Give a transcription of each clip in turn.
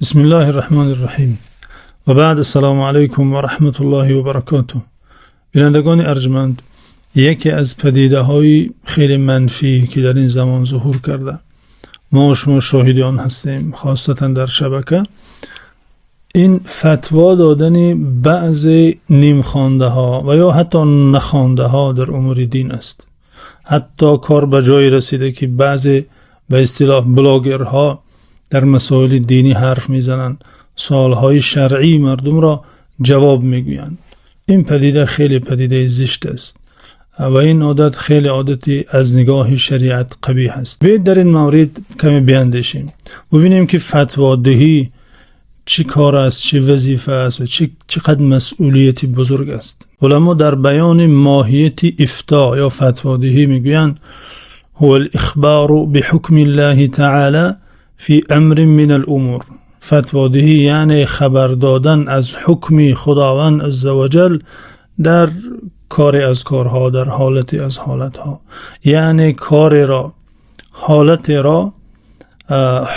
بسم الله الرحمن الرحیم و بعد السلام علیکم و رحمت الله و برکاته. بینندگان ارجمند، یکی از پدیده های خیلی منفی که در این زمان ظهور کرده ما و شما شاهد آن هستیم، خاصتا در شبکه، این فتوا دادن بعض نیم خوانده ها و یا حتی نخوانده ها در امور دین است. حتی کار به جایی رسیده که بعضی به اصطلاح بلاگرها در مسائل دینی حرف میزنند، سوالهای شرعی مردم را جواب میگویند. این پدیده خیلی پدیده زشت است و این عادت خیلی عادتی از نگاه شریعت قبیح است. بیایید در این مورد کمی بیاندیشیم، ببینیم که فتوا دهی چی کار است، چی وظیفه است و چقدر مسئولیتی بزرگ است. علما در بیان ماهیت افتاء یا فتوا دهی میگویند هو الاخبار بحکم الله تعالی فی امر من الامور. فتوا دهی یعنی خبر دادن از حکم خداوند عزوجل در کاری از کارها، در حالتی از حالتها، یعنی کاری را، حالتی را،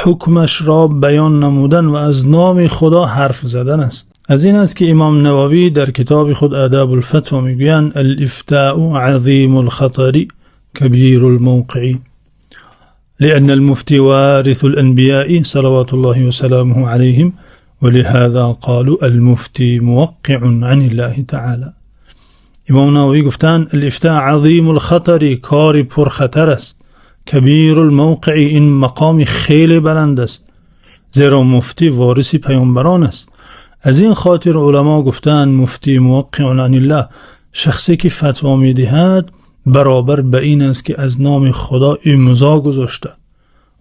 حکمش را بیان نمودن و از نام خدا حرف زدن است. از این است که امام نووی در کتاب خود آداب الفتوا میگویند الافتاء عظیم الخطر کبیر الموقع لأن المفتي وارث الأنبياء صلوات الله وسلامه عليهم ولهذا قالوا المفتي موقع عن الله تعالى. امام نووی گفتند الافتاء عظیم الخطر، کاری پر خطر است، کبیر الموقع، این مقام خیلی بلند است، زیرا مفتی وارث پیامبران است. از این خاطر علما گفتند مفتی موقع عن الله، شخصی که فتوا میدهد برابر به این است که از نام خدا امضا گذاشته.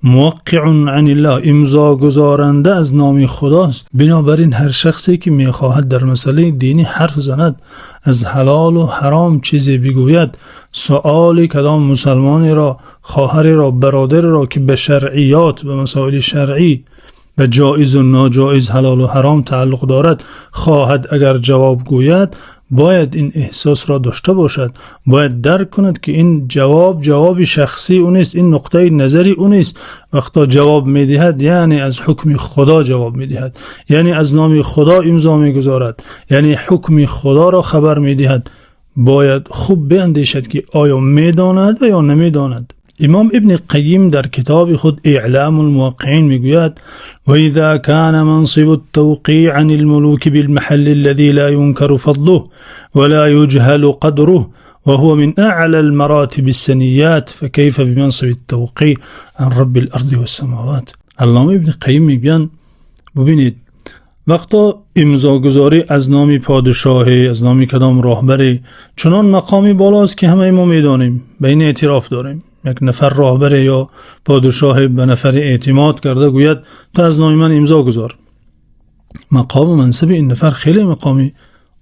موقع عن الله، امضا گذارنده از نام خداست. بنابراین هر شخصی که میخواهد در مسئله دینی حرف زند، از حلال و حرام چیزی بگوید، سؤال کدام مسلمانی را، خواهری را، برادر را که به شرعیات، به مسائل شرعی، به جایز و ناجایز، حلال و حرام تعلق دارد، خواهد اگر جواب گوید، باید این احساس را داشته باشد، باید درک کند که این جواب شخصی اون است، این نقطه نظری اون است. وقتا جواب میدهد یعنی از حکم خدا جواب میدهد، یعنی از نام خدا امضا میگذارد، یعنی حکم خدا را خبر میدهد. باید خوب بیندیشد که آیا میداند یا نمیداند. امام ابن قیم در کتاب خود اعلام الموقعین میگوید و اذا كان منصب التوقيع عن الملوك بالمحل الذي لا ينكر فضله ولا يجهل قدره وهو من اعلى المراتب السنيات فكيف بمنصب التوقيع عن رب الارض والسماوات. علامه ابن قیم میگن ببینید، وقتا امضا گذاری از نام پادشاهی، از نام کدام راهبری، چنان مقامی بالاست که همه ما میدانیم، به این اعتراف داریم. یک نفر راهبر یا پادشاه به نفر اعتماد کرده گوید تو از نام من امضا گذار. مقام و منصب این نفر خیلی مقامی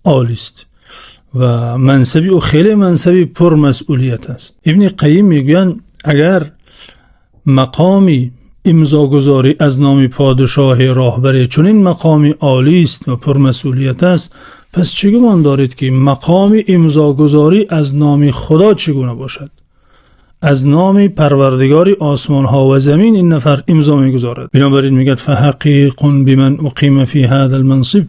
عالی است و منصبی او خیلی منصبی پر مسئولیت است. ابن قیم میگویند اگر مقامی امضا گذاری از نام پادشاه راهبر چون این مقامی عالی است و پر مسئولیت است، پس چه گمان دارید که مقام امضا گذاری از نام خدا چگونه باشد؟ از نام پروردگار آسمان ها و زمین این نفر امضا میگذارد. بنابراین میگه فحقیق بمن اقیم فی هذا المنصب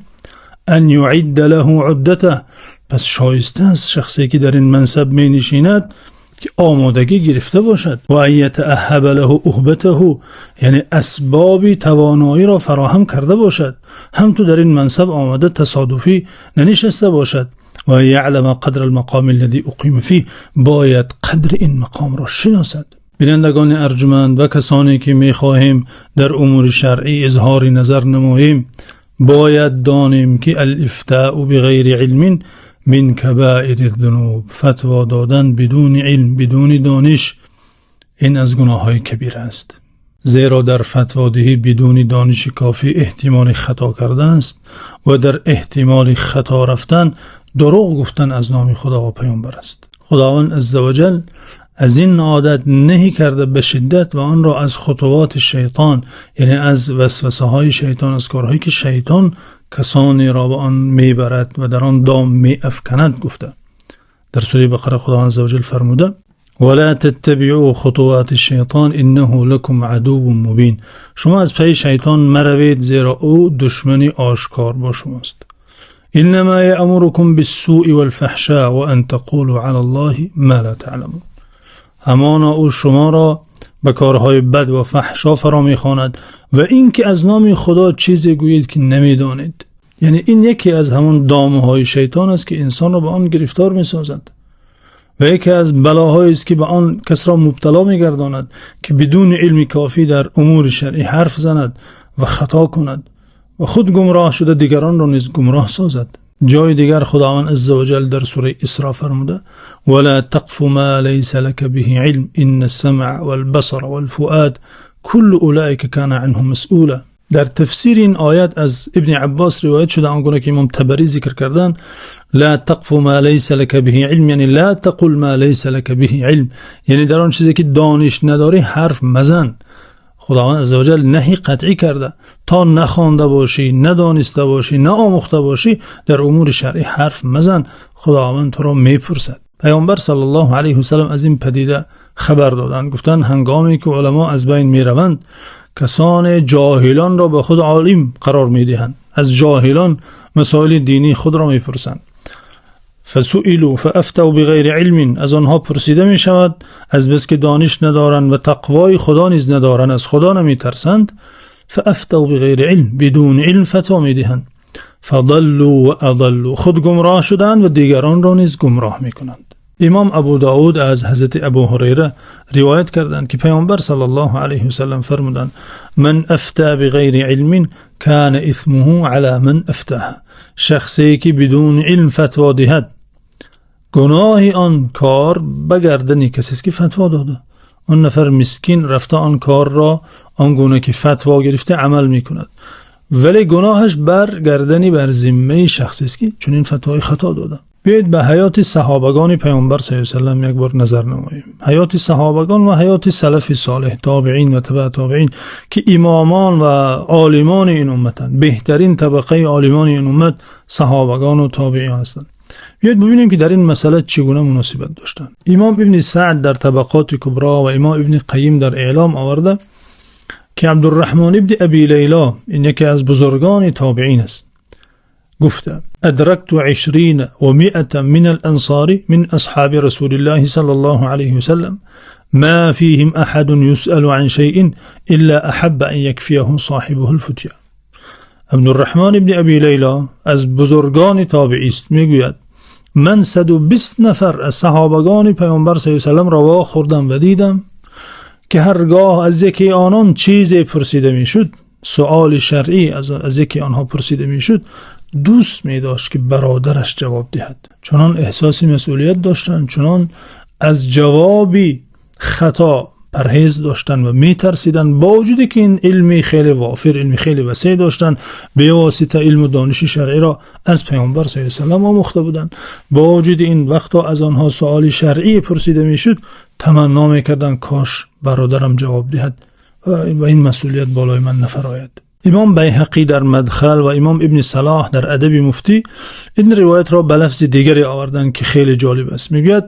ان یعد له عدته، پس شایسته است شخصی که در این منصب می نشیند که آمادگی گرفته باشد و ان یتأهب له اهبته، یعنی اسباب توانایی را فراهم کرده باشد، هم تو در این منصب آمده تصادفی ننشسته باشد. و یعلم قدر المقام الذي اقیم فيه، باید قدر این مقام را شناسد. بینندگان ارجمند و کسانی که میخواهیم در امور شرعی اظهار نظر نماییم، باید دانیم که الافتاء بغیر علم من کبائر الذنوب، فتوا دادن بدون علم، بدون دانش، این از گناه های کبیر است. زیرا در فتوا دهی بدون دانش کافی احتمال خطا کردن است و در احتمال خطا رفتن دروغ گفتن از نام خدا و پیامبر است. خداوند عزوجل از این عادت نهی کرده به شدت و آن را از خطوات شیطان، یعنی از وسوسه های شیطان، از کارهایی که شیطان کسانی را به آن میبرد و در آن دام می افکند گفته. در سوره بقره خداوند عزوجل فرموده ولا تتبعوا خطوات الشیطان انه لكم عدو مبین. شما از پی شیطان مروید زیرا او دشمنی آشکار با شماست. انما یأمرکم بالسوء والفحشاء وان تقولوا علی الله ما لا تعلمون. همانا او شما را به کارهای بد و فحشا فرا می‌خواند و اینکه از نام خدا چیزی گویید که نمی‌دانید. یعنی این یکی از همون دامهای شیطان است که انسان را به آن گرفتار می‌سازد و یکی از بلاهایی است که به آن کس را مبتلا می‌گرداند که بدون علم کافی در امور شرعی حرف زند و خطا کند و خود گمراه شده دیگران را نیز گمراه سازد. جای دیگر خداوند عزوجل در سوره اسراء فرموده ولا تقف ما ليس لك به علم ان السمع والبصر والفؤاد كل اولئك كان عنه مسئولا. در تفسیر این آیت از ابن عباس روایت شده آنگونه که امام طبری ذکر کردن لا تقف ما ليس لك به علم یعنی لا تقل ما ليس لك به علم، یعنی در آن چیزی که دانش نداری حرف مزن. خداوند عزوجل نهی قطعی کرده تا نخوانده باشی، ندانسته باشی، نه آموخته باشی در امور شرعی حرف مزن. خداوند تو را میپرسد. پیامبر صلی الله علیه و سلم از این پدیده خبر دادند. گفتند هنگامی که علما از بین میروند کسان جاهلان را به خود عالم قرار میدهند، از جاهلان مسائل دینی خود را میپرسند. فسئلوا فافتوا بغیر علم، از آنها پرسیده می شود از بس که دانش ندارند و تقوای خدا نیز ندارند، از خدا نمی ترسند. فافتوا بغیر علم، بدون علم فتوا می دهند. فضلوا و اضلوا، خود گمراه شدند و دیگران را نیز گمراه می کنند. امام ابو داود از حضرت ابو هریره روایت کردند که پیامبر صلی الله علیه و سلم فرمودند من افتا بغیر علم کان اثمه علی من افتاه. شخصی که بدون علم فتوا دهد گناه آن کار به گردن کسی است که فتوا داده. آن نفر مسکین رفته آن کار را آنگونه که فتوا گرفته عمل می کند، ولی گناهش بر گردنی بر ذمه شخصی است که چون این فتوای خطا داده. بیایید به حیات صحابگان پیامبر صلی الله علیه و سلم یک بار نظر نماییم. حیات صحابگان و حیات سلف صالح، تابعین و تبع تابعین که امامان و عالمان این امتن. بهترین طبقه عالمان این امت صحابگان و تابعین هستند. بیایید ببینیم که در این مسئله چگونه مناسبت داشتند. امام ابن سعد در طبقات کبرا و امام ابن قیم در اعلام آورده که عبدالرحمن ابن ابی لیلا این یکی از بزرگان تابعین است. گفته ادركت 20 و 100 من الانصار من اصحاب رسول الله صلی الله علیه و سلم ما فيهم احد يسأل عن شيء الا احب ان يكفيه صاحبه الفتيا. عبدالرحمن ابن ابی لیلا از بزرگان تابعی است. میگوید من 120 نفر از صحابگان پیامبر صلی الله علیه و سلم را وا خوردم و دیدم که هرگاه از یکی آنان چیزی پرسیده میشد، سؤال شرعی از یکی آنها پرسیده میشد، دوست می داشت که برادرش جواب دهد. چنان احساس مسئولیت داشتند، چنان از جوابی خطا پرهیز داشتند و می ترسیدند، با وجودی که این علمی خیلی وافر، علمی خیلی وسیع داشتند، به واسطه علم و دانش شرعی را از پیامبر صلی الله علیه و سلم آموخته بودند. با وجود این وقتا از آنها سؤال شرعی پرسیده می شد تمنا می کردند کاش برادرم جواب دهد و این مسئولیت بالای من نفراید. امام بیهقی در مدخل و امام ابن صلاح در ادب مفتی این روایت را به لفظ دیگری آوردن که خیلی جالب است. میگوید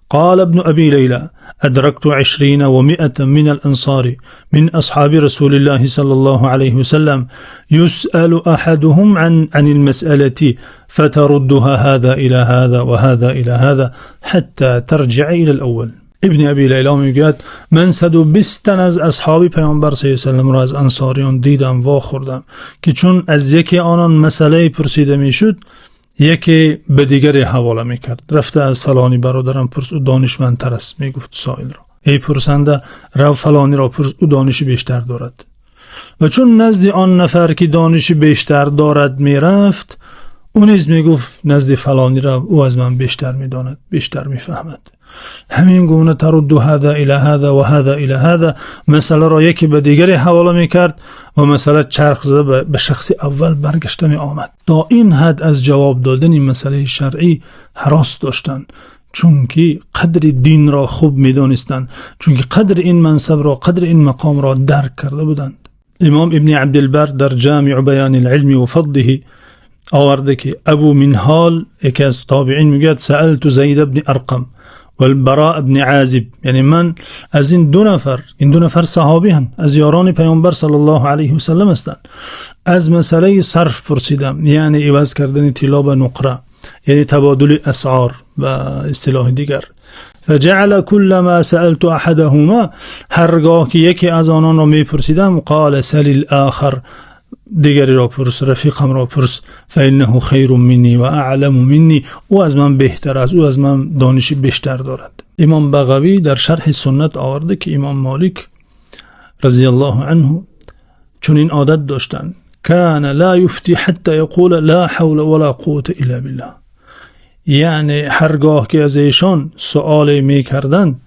قال ابن ابي ليلى ادركت 20 و 100 من الانصار من اصحاب رسول الله صلى الله عليه وسلم يسأل احدهم عن المسألة فتردها هذا الى هذا وهذا الى هذا حتى ترجع الى الاول. ابن ابی لیلا میگوید من 120 تن از اصحاب پیامبر صلی الله علیه و سلم را از انصاریان دیدم وا خوردم که چون از یکی آنان مسئله پرسیده میشد یکی به دیگری حواله میکرد. رفته از فلانی برادرم پرس، او دانشمندتر است. میگفت سائل را ای پرسنده رو فلانی را پرس، او دانش بیشتر دارد. و چون نزد آن نفر که دانش بیشتر دارد میرفت، اون نیز میگفت نزد فلانی را او از من بیشتر میداند، بیشتر میفهمد. همین گونه ترد هذا الى هذا و هذا الى هذا، مسئله را یکی به دیگری حواله میکرد و مسئله چرخ زده به شخص اول برگشته می آمد. تا این حد از جواب دادن این مسئله شرعی هراس داشتند، چون که قدر دین را خوب میدانستند، چون که قدر این منصب را، قدر این مقام را درک کرده بودند. امام ابن عبدالبر در جامع بیان العلم و فضله آورده که ابو منهال یکی از تابعین میگوید سألت زید بن ارقم و البراء ابن عازب، یعنی من از این دو نفر صحابی هم از یاران پیامبر صلی الله علیه و سلم هستند، از مسئله صرف پرسیدم، یعنی عوض کردن طلا به نقره، یعنی تبادل اسعار و اصطلاح دیگر. فجعل كل ما سألت احدهما، هرگاه که یکی از آنان را میپرسیدم، قال سل الاخر، دیگری را پرس، رفیقم را پرس، فانه خیر منی و اعلم منی، او از من بهتر است، او از من دانشی بیشتر دارد. امام بغوی در شرح سنت آورده که امام مالک رضی الله عنه چون این عادت داشتند، کان لا یفتی حتی یقول لا حول ولا قوة الا بالله، یعنی هرگاه که از ایشان سؤال می کردند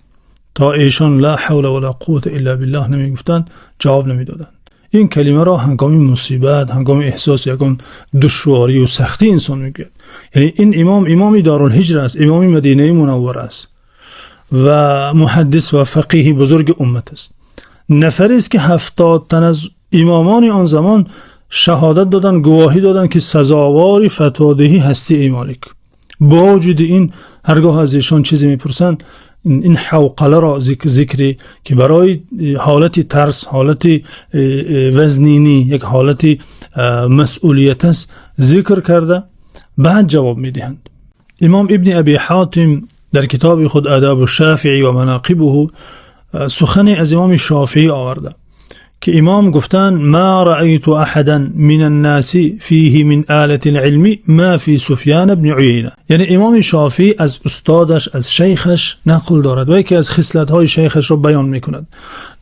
تا ایشان لا حول ولا قوة الا بالله نمی گفتند، جواب نمی دادند. این کلمه را هنگام مصیبت، هنگام احساس یکم دشواری و سختی انسان میگوید. یعنی این امام دارالهجر است، امام مدینه منور است و محدث و فقیه بزرگ امت است. نفری است که 70 تن از امامان آن زمان شهادت دادن، گواهی دادن که سزاوار فتوادهی هستی ای مالک. با وجود این هرگاه از ایشان چیزی میپرسند، این حوقله را ذکری که برای حالتی ترس، حالتی وزنینی، یک حالتی مسئولیت است ذکر کرده، بعد جواب میدهند. امام ابن ابی حاتم در کتاب خود آداب الشافعی و مناقبه سخن از امام شافعی آورده که امام گفتن ما رأیت احدا من الناس فيه من آلة العلم ما في سفیان بن عیینه. یعنی امام شافعی از استادش، از شیخش نقل دارد و یکی از خصلت‌های شیخش را بیان میکند.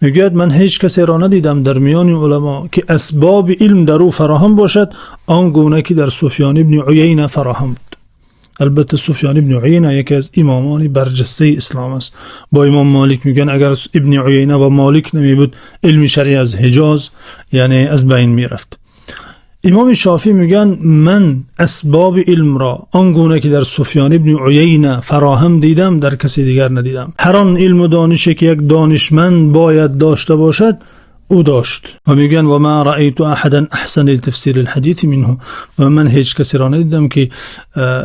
میگوید من هیچ کسی را ندیدم در میان علما که اسباب علم در او فراهم باشد آنگونه که در سفیان بن عیینه فراهم بود. البته سفیان ابن عیینه یکی از امامان برجسته اسلام است. با امام مالک میگن اگر ابن عیینه و مالک نمی بود علم شرعی از حجاز یعنی از بین میرفت. امام شافعی میگن من اسباب علم را آنگونه که در سفیان ابن عیینه فراهم دیدم در کسی دیگر ندیدم. هر آن علم و دانشی که یک دانشمند باید داشته باشد او داشت. و میگن و ما رأیت احدا احسن التفسیر الحدیث منه، و من هیچ کسی را ندیدم که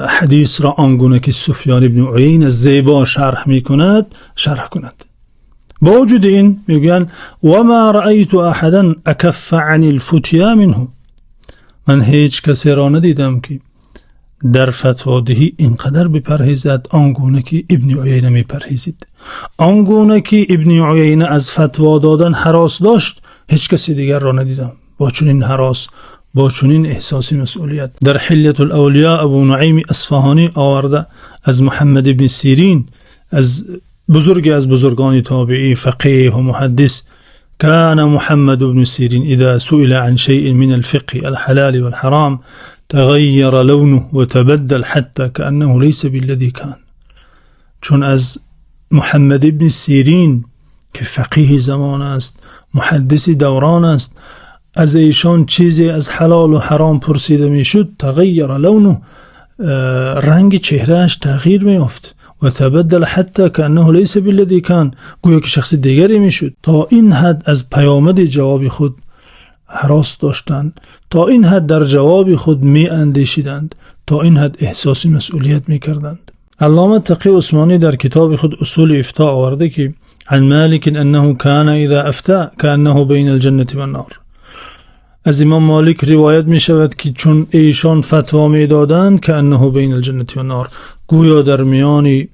حدیث را آنگونه که سفیان ابن عیینه زیبا شرح میکند شرح کند. با وجود این میگن و ما رأیت احدا اکف عن الفتیا منه، من هیچ کسی را ندیدم که در فتوادهی اینقدر بپرهیزد آنگونه که ابن عیینه میپرهیزید. آنگونه که ابن عیینه از فتوا دادن هراس داشت هیچ کسی دیگر را ندیدم با چنین هراس، با چنین احساس مسئولیت. در حلیة الاولیاء ابو نعیم اصفهانی آورده از محمد ابن سیرین، از بزرگان تابعی، فقیه و محدث، كان محمد بن سيرين إذا سئل عن شيء من الفقه الحلال والحرام تغير لونه وتبدل حتى كأنه ليس بالذي كان. چون از محمد ابن سیرین که فقیه زمان است، محدث دوران است، از ایشان چیزی از حلال و حرام پرسیده می شد، تغییر لونه، رنگ چهرهش تغییر می افت، و تبدل حتی کانه لیس بالذی کان، گویا که شخص دیگری می شد. تا این حد از پیامد جواب خود هراس داشتند، تا این حد در جواب خود می اندیشیدند، تا این حد احساس مسئولیت می کردند. علامه تقی عثمانی در کتاب خود اصول افتاء آورده که عن مالک انه کان اذا افتى کانه بین الجنة و النار. از امام مالک روایت می شود که چون ایشان فتوا می دادند که انه بین الجنة و النار، گویا در میان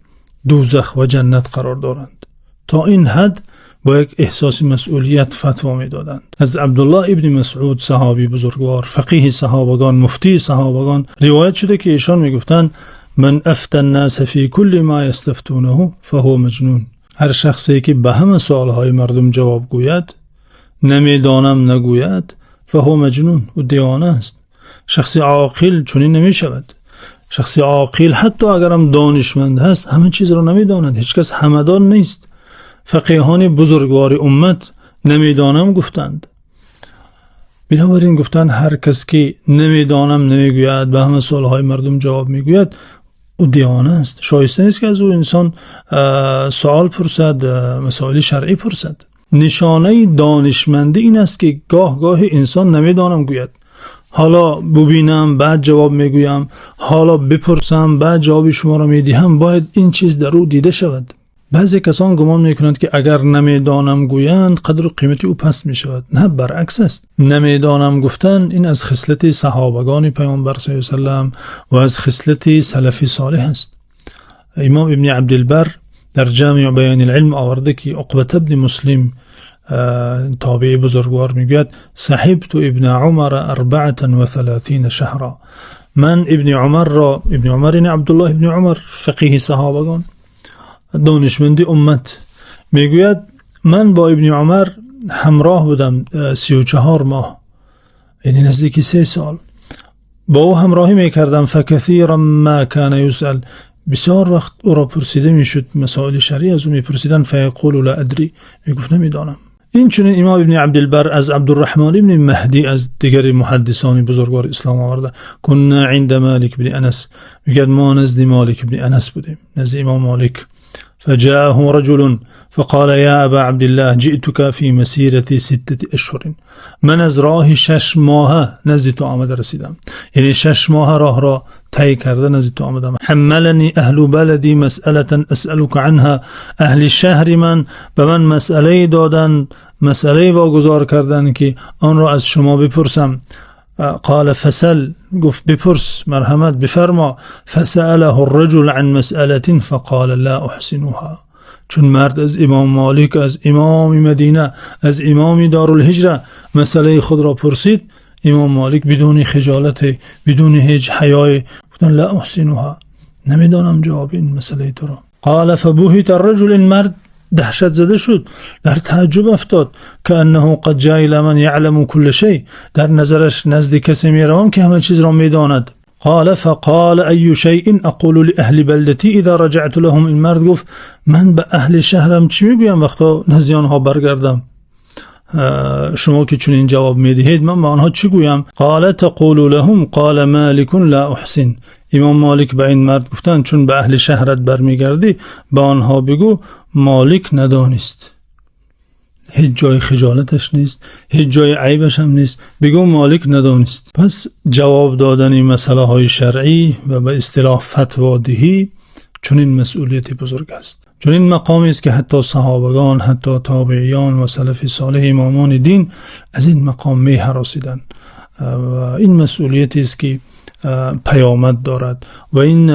دوزخ و جنت قرار دارند. تا این حد با یک احساس مسئولیت فتوا می دادند. از عبدالله ابن مسعود صحابی بزرگوار، فقیه صحابگان، مفتی صحابگان روایت شده که ایشان می گفتند من افتی الناس فی کل ما یستفتونه فهو مجنون. هر شخصی که به همه سوالهای مردم جواب گوید، نمیدانم نگوید، فهو مجنون، و دیوانه است. شخص عاقل چنین نمی شود. شخص عاقل حتی اگرم دانشمند هست همه چیز را نمیداند، هیچ کس همدان نیست. فقیهان بزرگوار امت نمیدانم گفتند. بنابراین گفتند هر کس که نمیدانم نمیگوید، به همه سوالهای مردم جواب میگوید، او دیوانه است. شایسته نیست که از او انسان سوال پرسد، مسائل شرعی پرسد. نشانه دانشمندی این است که گاه انسان نمیدانم گوید. حالا ببینم بعد جواب میگویم، حالا بپرسم بعد جواب شما را میدهم، باید این چیز در او دیده شود. بعضی کسان گمان میکنند که اگر نمیدانم گویند قدر و قیمت او پست می شود. نه، برعکس است. نمیدانم گفتن این از خصلت صحابگان پیامبر صلی الله علیه و سلم و از خصلت سلف صالح است. امام ابن عبدالبر در جامع بیان العلم آورده که عقبه ابن مسلم تابعی بزرگوار میگوید صحبت ابن عمر 34 شهرا. من ابن عمر این عبدالله ابن عمر فقیه صحابگان، دانشمند امت، میگوید من با ابن عمر همراه بودم 34 ماه، یعنی نزدیکی 3 سال با او همراهی میکردم. فکثیرا ما کان یسأل، بسیار وقت او را پرسیده میشد مسائل شرعی از او میپرسیدن. فیقول لا ادری، میگفت نمیدانم. این چنین امام ابن عبدالبر از عبدالرحمن ابن مهدی از دیگر محدثان بزرگوار اسلام آورده. کنا عند مالک بن انس، میگه ما نزد مالک بن انس بودیم، نزد امام مالک. فجاءه رجل فقال يا ابا عبد الله جئتك في مسيرة 6 اشهر، من از راه 6 ماه نزد تو آمده رسیدم، یعنی 6 ماه راه را طی کرده نزد تو آمدم. حملني اهل بلدي مسألة اسألك عنها، اهل شهر من به من مسئله دادن، مسئله واگذار کردن که آن را از شما بپرسم. قال فسل، گفت بپرس، مرحمت بفرما. فسأله الرجل عن مسألة فقال لا احسنها. چون مرد از امام مالک، از امام مدینه، از امام دارالهجره مسئله خود را پرسید، امام مالک بدون خجالت، بدون هیچ حیای گفتن لا احسنها، نمیدانم جواب این مسئله تو را. قال فبهت الرجل، مرد دهشت زده شد، در تعجب افتاد. که انه قد جاء الى من يعلم كل شيء، در نظرش نزد کسی میروم که همه چیز را میداند. قال فقال أي شيء أقول لأهل بلدتي إذا رجعت لهم، این مرد گفت من به اهل شهرم چی میگویم وقتا نزد آنها برگردم؟ شما که چون این جواب میدهید من به آنها چی گویم؟ قال تقول لهم قال مالك لا احسن، امام مالک به این مرد گفتن چون به اهل شهرت برمیگردی به آنها بگو مالک ندانست، هیچ جای خجالتش نیست، هیچ جای عیبش هم نیست، بگو مالک ندانست. پس جواب دادن این مسئله های شرعی و به اصطلاح فتوا دهی چون این مسئولیت بزرگ است، چون این مقامی است که حتی صحابگان، حتی تابعیان و سلف صالح امامان دین از این مقام می هراسیدن و این مسئولیتی است که پیامد دارد و این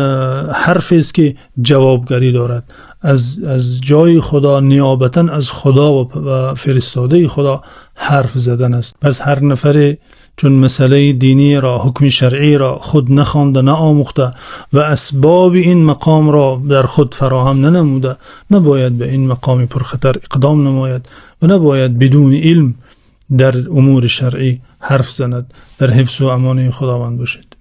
حرف است که جوابگری دارد از جای خدا، نیابتا از خدا و فرستاده خدا حرف زدن است. پس هر نفر چون مسئله دینی را، حکم شرعی را خود نخوانده، نه آموخته و اسباب این مقام را در خود فراهم ننموده، نباید به این مقام پرخطر اقدام نماید و نباید بدون علم در امور شرعی حرف زند. در حفظ و امان خداوند باشید.